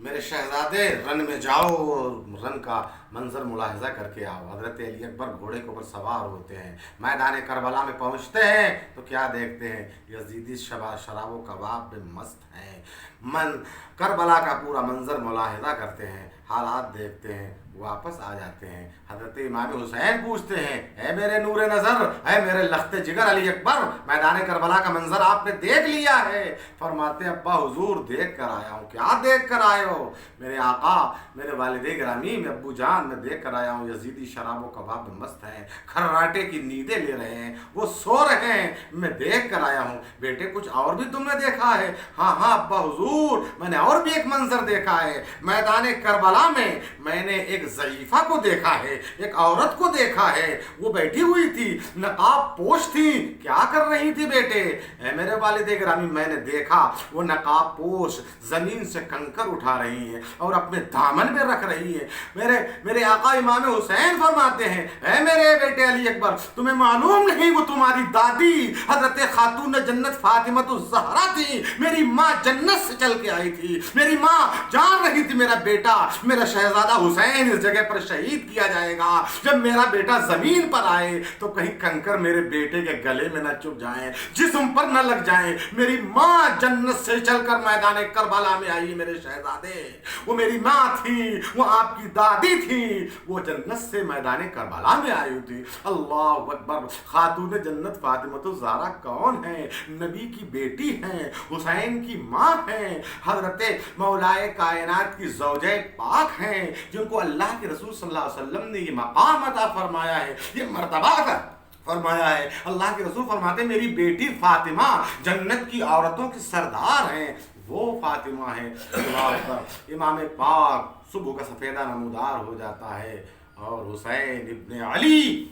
میرے شہزادے رن میں جاؤ اور رن کا منظر ملاحظہ کر کے آؤ۔ حضرت علی اکبر گھوڑے کے اوپر سوار ہوتے ہیں، میدان کربلا میں پہنچتے ہیں تو کیا دیکھتے ہیں؟ یزیدی شراب و کباب میں مست ہیں۔ کربلا کا پورا منظر ملاحظہ کرتے ہیں، حالات دیکھتے ہیں، واپس آ جاتے ہیں۔ حضرت امام حسین پوچھتے ہیں، اے میرے نور نظر، اے میرے لخت جگر علی اکبر، میدان کربلا کا منظر آپ نے دیکھ لیا ہے؟ فرماتے ہیں، ابا حضور دیکھ کر آیا ہوں۔ کیا دیکھ کر آئے ہو؟ میرے آقا، میرے والد گرامی، میں ابو جان، میں دیکھ کر آیا ہوں یزیدی شراب و کباب میں مست ہیں، کھرراٹے کی نیندیں لے رہے ہیں، وہ سو رہے ہیں، میں دیکھ کر آیا ہوں۔ بیٹے کچھ اور بھی تم نے دیکھا ہے؟ ہاں ہاں ابا حضور، میں نے اور بھی ایک منظر دیکھا ہے۔ میدان کربلا میں نے ایک ضعیفہ کو دیکھا ہے، ایک عورت کو دیکھا ہے، وہ بیٹھی ہوئی تھی، نقاب پوش تھی۔ کیا کر رہی تھی بیٹے؟ اے میرے والد گرامی، میں نے دیکھا وہ نقاب پوش زمین سے کنکر اٹھا رہی ہیں اور اپنے دامن میں رکھ رہی ہے۔ میرے آقا امام حسین فرماتے ہیں، اے میرے بیٹے علی اکبر، تمہیں معلوم نہیں وہ تمہاری دادی حضرت خاتون جنت فاطمہ الزہرا تھی، میری ماں جنت سے چل کے آئی تھی۔ میری ماں جان رہی تھی میرا بیٹا، میرا شہزادہ حسین اس جگہ پر شہید کیا جائے گا۔ جب میرا بیٹا زمین پر آئے تو کہیں کنکر میرے بیٹے کے گلے میں نہ چپ جائیں، جسم پر نہ لگ جائیں۔ میری ماں جنت سے چل کر میدان کربلا میں آئی میرے شہزادے، وہ میری ماں تھی، وہ آپ کی دادی تھی، وہ جنت سے میدان کربلا میں آئی تھی۔ اللہ اکبر! خاتون جنت فاطمہ الزہرا کون ہے؟ نبی کی بیٹی ہیں، حسین کی ماں ہیں، حضرت مولائے کائنات کی زوجہ پاک ہیں، جن کو اللہ کے رسول صلی اللہ علیہ وسلم نے یہ مقام عطا فرمایا ہے، یہ مرتبہ عطا فرمایا ہے۔ اللہ کے رسول فرماتے ہیں، میری بیٹی فاطمہ جنت کی عورتوں کی سردار ہیں، وہ فاطمہ ہیں۔ اللہ اکبر! امام پاک صبح کا سفیدہ نمودار ہو جاتا ہے اور حسین ابن علی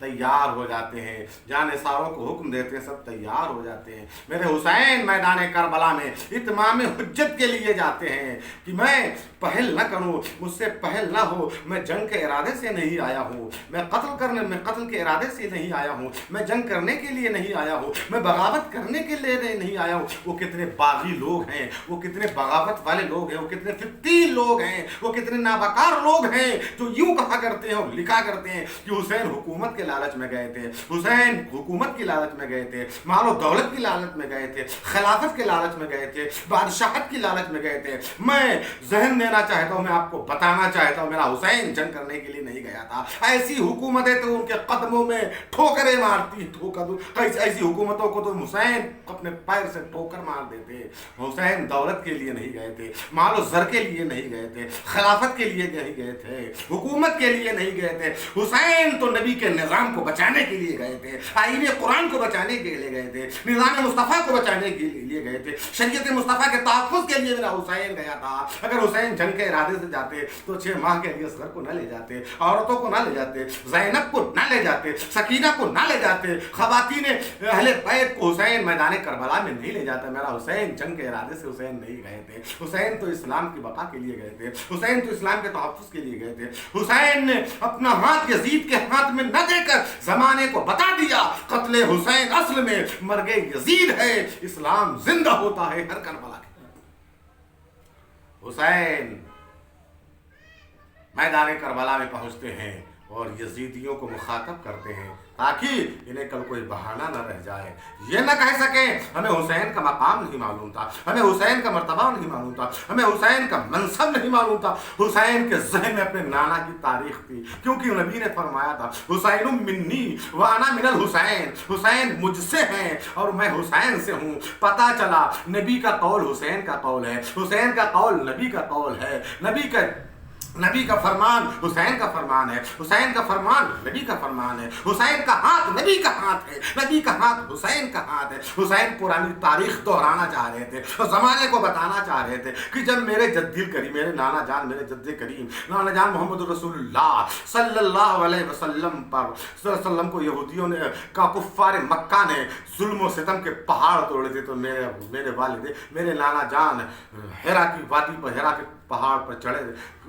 تیار ہو جاتے ہیں، جانے ساروں کو حکم دیتے ہیں، سب تیار ہو جاتے ہیں۔ میرے حسین میدان کربلا میں اتمام حجت کے لیے جاتے ہیں کہ میں پہل نہ کروں، مجھ سے پہل نہ ہو، میں جنگ کے ارادے سے نہیں آیا ہوں، میں قتل کے ارادے سے نہیں آیا ہوں، میں جنگ کرنے کے لیے نہیں آیا ہوں، میں بغاوت کرنے کے لیے نہیں آیا ہوں۔ وہ کتنے باغی لوگ ہیں، وہ کتنے بغاوت والے لوگ ہیں، وہ کتنے فتیل لوگ ہیں، وہ کتنے نابکار لوگ ہیں جو یوں کہا کرتے ہیں اور لکھا کرتے ہیں کہ حسین حکومت کے لالچ میں گئے تھے، حسین حکومت کی لالچ میں گئے تھے، مال و دولت کی لالچ میں گئے تھے، خلافت کے لالچ میں گئے تھے، بادشاہت کی لالچ میں گئے تھے۔ میں ذہن دینا چاہتا ہوں، میں آپ کو بتانا چاہتا ہوں، میرا حسین جنگ کرنے کے لیے نہیں گیا تھا۔ ایسی حکومتیں تو ان کے قدموں میں ٹھوکریں مارتی، ایسی حکومتوں کو تو حسین اپنے پیر سے ٹھوکر مار دیتے۔ حسین دولت کے لیے نہیں گئے تھے، مال و زر کے لیے نہیں گئے تھے، خلافت کے لیے نہیں گئے تھے، حکومت کے لیے نہیں گئے تھے۔ حسین تو نبی کے نظام کو بچانے کے لیے گئے تھے، آئین قرآن کو بچانے کے لیے گئے تھے، نظام مصطفیٰ کو بچانے کے لیے گئے تھے، شریعت مصطفیٰ کے تحفظ کے لیے میرا حسین گیا تھا۔ اگر حسین جنگ کے ارادے سے جاتے تو 6 ماہ کے لیے اصغر کو نہ لے جاتے، عورتوں کو نہ لے جاتے، زینب کو نہ لے جاتے، سکینہ کو نہ لے جاتے، خواتین اہل بیت کو حسین میدان کربلا میں نہیں لے جاتا۔ میرا حسین جنگ کے ارادے سے حسین نہیں گئے تھے، حسین تو اسلام کی بقا کے لیے گئے تھے، حسین تو اسلام کے تحفظ کے لیے گئے تھے۔ حسین نے اپنا ہاتھ یزید کے ہاتھ میں نہ دے کر زمانے کو بتا دیا، قتل حسین اصل میں مرگ یزید ہے، اسلام زندہ ہوتا ہے ہر کربلا کے۔ حسین میدان کربلا میں پہنچتے ہیں اور یزیدیوں کو مخاطب کرتے ہیں تاکہ انہیں کل کوئی بہانہ نہ رہ جائے، یہ نہ کہہ سکیں ہمیں حسین کا مقام نہیں معلوم تھا، ہمیں حسین کا مرتبہ نہیں معلوم تھا، ہمیں حسین کا منصب نہیں معلوم تھا۔ حسین کے ذہن میں اپنے نانا کی تاریخ تھی، کیونکہ نبی نے فرمایا تھا، حسین منی وانا من الحسین، حسین مجھ سے ہیں اور میں حسین سے ہوں۔ پتہ چلا نبی کا قول حسین کا قول ہے، حسین کا قول نبی کا قول ہے، نبی کا فرمان حسین کا فرمان ہے، حسین کا فرمان نبی کا فرمان ہے، حسین کا ہاتھ نبی کا ہاتھ ہے، نبی کا ہاتھ حسین کا ہاتھ ہے۔ حسین پرانی تاریخ دہرانا چاہ رہے تھے اور زمانے کو بتانا چاہ رہے تھے کہ جب میرے جد کریم، میرے نانا جان، میرے جد کریم نانا جان محمد رسول اللہ صلی اللہ علیہ وسلم کو یہودیوں نے کفار مکہ نے ظلم و ستم کے پہاڑ توڑے تھے، تو میرے والد، میرے نانا جان ہیرا کی وادی پر، ہیرا کے پہاڑ پر چڑھے،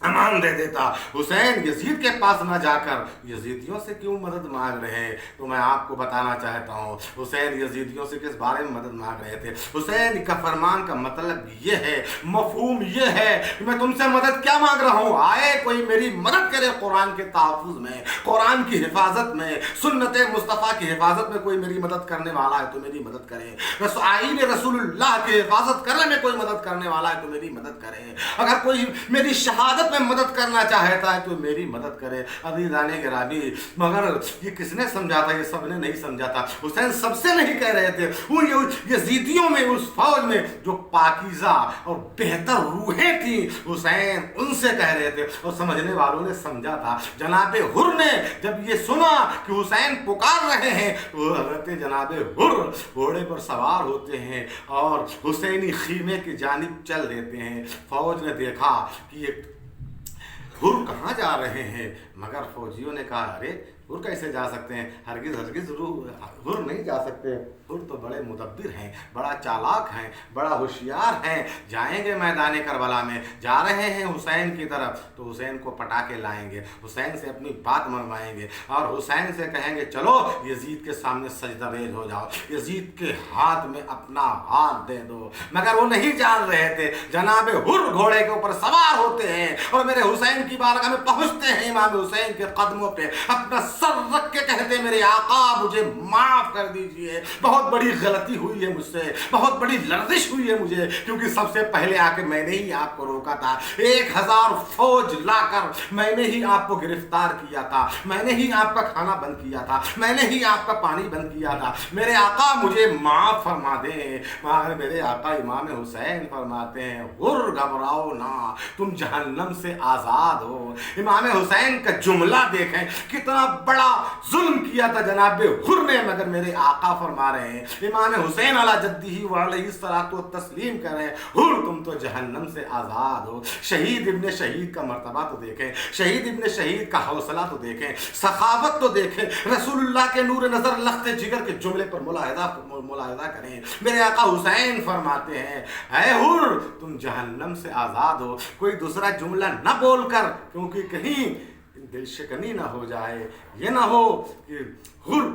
امان دے دیتا۔ حسین یزید کے پاس نہ جا کر یزیدیوں سے کیوں مدد مانگ رہے ہیں؟ تو میں آپ کو بتانا چاہتا ہوں حسین یزیدیوں سے کس بارے میں مدد مانگ رہے تھے۔ حسین کا فرمان کا مطلب یہ ہے، مفہوم یہ ہے کہ میں تم سے مدد کیا مانگ رہا ہوں، آئے کوئی میری مدد کرے قرآن کے تحفظ میں، قرآن کی حفاظت میں، سنت مصطفیٰ کی حفاظت میں کوئی میری مدد کرنے والا ہے تو میری مدد کرے، آئین رسول اللہ کی حفاظت کرنے میں کوئی مدد کرنے والا ہے تو میری مدد کرے، اگر کوئی میری شہادت میں مدد کرنا چاہتا ہے تو میری مدد کرے۔ عزیزان گرامی، مگر یہ کس نے سمجھا تھا؟ یہ سب نے نہیں سمجھا تھا۔ حسین سب سے نہیں کہہ رہے تھے، وہ یزیدیوں میں، اس فوج میں جو پاکیزہ اور بہتر روحیں تھیں، حسین ان سے کہہ رہے تھے، اور سمجھنے والوں نے سمجھا تھا۔ جناب حر نے جب یہ سنا کہ حسین پکار رہے ہیں تو حضرت جناب حر گھوڑے پر سوار ہوتے ہیں اور حسینی خیمے کی جانب چل دیتے ہیں۔ فوج نے دیکھا کہ یہ حر کہاں جا رہے ہیں، مگر فوجیوں نے کہا ارے حر کیسے جا سکتے ہیں، ہرگز حر نہیں جا سکتے، حر تو بڑے مدبر ہیں، بڑا چالاک ہیں، بڑا ہوشیار ہیں، جائیں گے میدان کربلا میں، جا رہے ہیں حسین کی طرف تو حسین کو پٹا کے لائیں گے، حسین سے اپنی بات منوائیں گے اور حسین سے کہیں گے چلو یزید کے سامنے سجدہ ریز ہو جاؤ، یزید کے ہاتھ میں اپنا ہاتھ دے دو۔ مگر وہ نہیں جان رہے تھے۔ جناب حر گھوڑے کے اوپر سوار ہوتے ہیں اور میرے حسین کی بارگاہ میں پہنچتے ہیں، امام حسین کے قدموں پہ اپنا سر رکھ کے کہتے ہیں میرے آقا مجھے معاف کر دیجئے، بہت بڑی غلطی ہوئی ہے مجھ سے، بہت بڑی لرزش ہوئی ہے مجھے، کیونکہ سب سے پہلے آ کے میں نے ہی آپ کو روکا تھا، 1000 فوج لا کر میں نے ہی آپ کو گرفتار کیا تھا، میں نے ہی آپ کا کھانا بند کیا تھا، میں نے ہی آپ کا پانی بند کیا تھا، میرے آقا مجھے معاف فرما دیں۔ میرے آقا امام حسین فرماتے ہیں حر گھبراؤ نہ، تم جہنم سے آزاد ہو۔ امام حسین کا جملہ دیکھیں کتنا بڑا ظلم کیا تھا جناب حر نے، مگر میرے آقا فرما رہے ہیں امام حسین علی جدہ وعلیہ الصلوۃ والتسلیم کر رہے ہیں حر تم تو جہنم سے آزاد ہو۔ شہید ابن شہید کا مرتبہ تو دیکھیں، شہید ابن شہید کا حوصلہ تو دیکھیں، سخاوت تو دیکھیں، رسول اللہ کے نور نظر لخت جگر کے جملے پر ملاحظہ کریں۔ میرے آقا حسین فرماتے ہیں اے حر تم جہنم سے آزاد ہو، کوئی دوسرا جملہ نہ بول کر، کیونکہ کہیں دل شکنی نہ ہو جائے، یہ نہ ہو کہ حر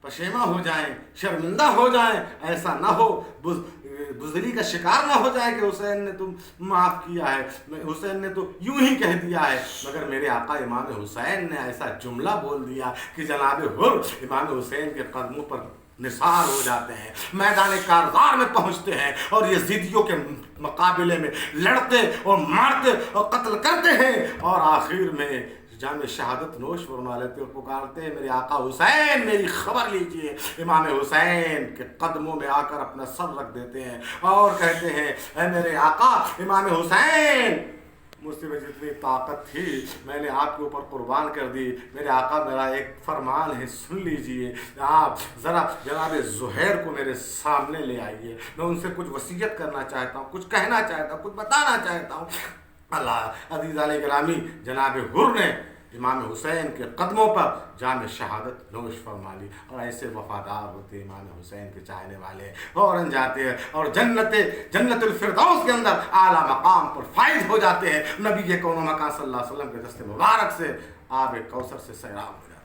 پشیماں ہو جائیں، شرمندہ ہو جائیں، ایسا نہ ہو، بزدلی کا شکار نہ ہو جائے کہ حسین نے تم معاف کیا ہے، حسین نے تو یوں ہی کہہ دیا ہے، مگر میرے آقا امام حسین نے ایسا جملہ بول دیا کہ جناب حر امام حسین کے قدموں پر نثار ہو جاتے ہیں، میدان کارزار میں پہنچتے ہیں اور یزیدیوں کے مقابلے میں لڑتے اور مارتے اور قتل کرتے ہیں، اور آخر میں جام شہادت نوش فرما لیتے اور پکارتے ہیں میرے آقا حسین میری خبر لیجئے۔ امام حسین کے قدموں میں آ کر اپنا سر رکھ دیتے ہیں اور کہتے ہیں اے میرے آقا امام حسین، مجھ سے جتنی طاقت تھی میں نے آپ کے اوپر قربان کر دی، میرے آقا میرا ایک فرمان ہے سن لیجئے، آپ ذرا جناب زہیر کو میرے سامنے لے آئیے، میں ان سے کچھ وصیت کرنا چاہتا ہوں، کچھ کہنا چاہتا ہوں، کچھ بتانا چاہتا ہوں۔ اللہ عزیزان گرامی، جناب حر نے امام حسین کے قدموں پر جام شہادت نوش فرما لی، اور ایسے وفادار ہوتے امام حسین کے چاہنے والے فوراً جاتے ہیں اور جنت الفردوس کے اندر اعلیٰ مقام پر فائز ہو جاتے ہیں، نبی کون و مکان صلی اللہ علیہ وسلم کے دست مبارک سے آب کوثر سے سیراب ہو جاتے ہیں۔